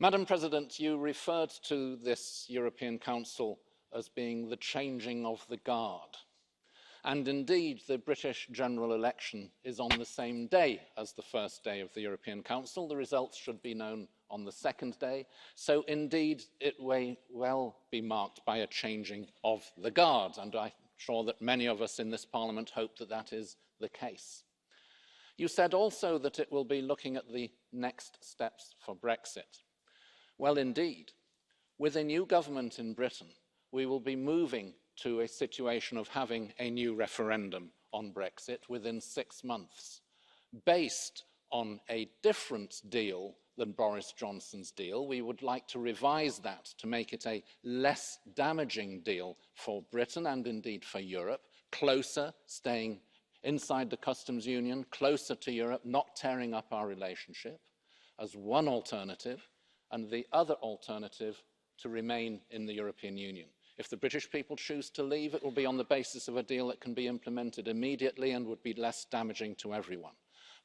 Madam President, you referred to this European Council as being the changing of the guard. And indeed, the British general election is on the same day as the first day of the European Council. The results should be known on the second day. So indeed, it may well be marked by a changing of the guard. And I'm sure that many of us in this Parliament hope that that is the case. You said also that it will be looking at the next steps for Brexit. Well, indeed, with a new government in Britain, we will be moving to a situation of having a new referendum on Brexit within 6 months, based on a different deal than Boris Johnson's deal. We would like to revise that to make it a less damaging deal for Britain and indeed for Europe, closer, staying inside the customs union, closer to Europe, not tearing up our relationship, as one alternative, and the other alternative to remain in the European Union. If the British people choose to leave, it will be on the basis of a deal that can be implemented immediately and would be less damaging to everyone.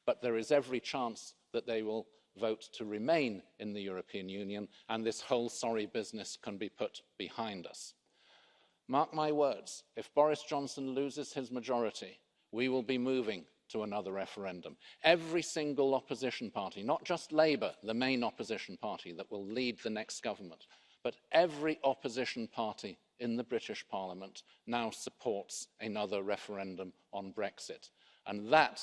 But there is every chance that they will vote to remain in the European Union, and this whole sorry business can be put behind us. Mark my words, if Boris Johnson loses his majority, we will be moving to another referendum. Every single opposition party, not just Labour, the main opposition party that will lead the next government, but every opposition party in the British Parliament now supports another referendum on Brexit. And that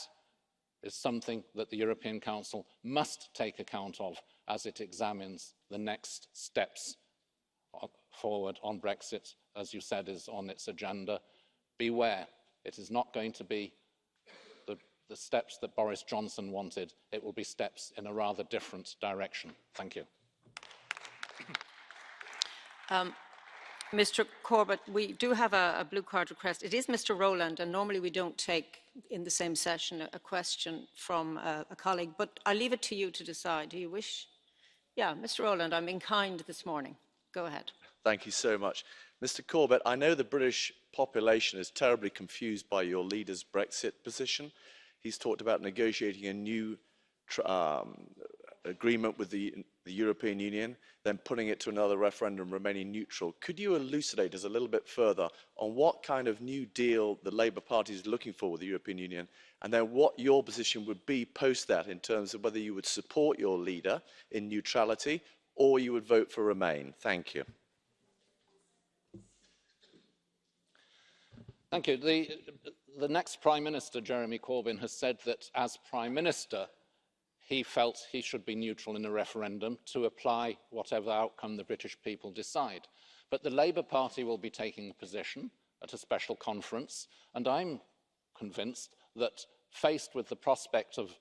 is something that the European Council must take account of as it examines the next steps forward on Brexit, as you said, is on its agenda. Beware, it is not going to be the steps that Boris Johnson wanted. It will be steps in a rather different direction. Thank you. Mr. Corbett, we do have a blue card request. It is Mr. Rowland, and normally we don't take in the same session a question from a colleague, but I'll leave it to you to decide. Do you wish? Yeah, Mr. Rowland, I'm being kind this morning. Go ahead. Thank you so much. Mr. Corbett, I know the British population is terribly confused by your leader's Brexit position. He's talked about negotiating a new agreement with the European Union, then putting it to another referendum, remaining neutral. Could you elucidate us a little bit further on what kind of new deal the Labour Party is looking for with the European Union, and then what your position would be post that in terms of whether you would support your leader in neutrality or you would vote for Remain? Thank you. Thank you. The next Prime Minister, Jeremy Corbyn, has said that as Prime Minister, he felt he should be neutral in a referendum to apply whatever outcome the British people decide. But the Labour Party will be taking a position at a special conference, and I'm convinced that faced with the prospect of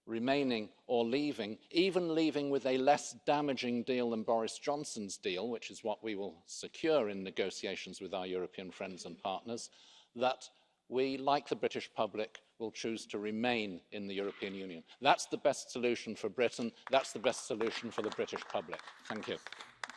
remaining or leaving, even leaving with a less damaging deal than Boris Johnson's deal, which is what we will secure in negotiations with our European friends and partners, that we, like the British public, will choose to remain in the European Union. That's the best solution for Britain. That's the best solution for the British public. Thank you.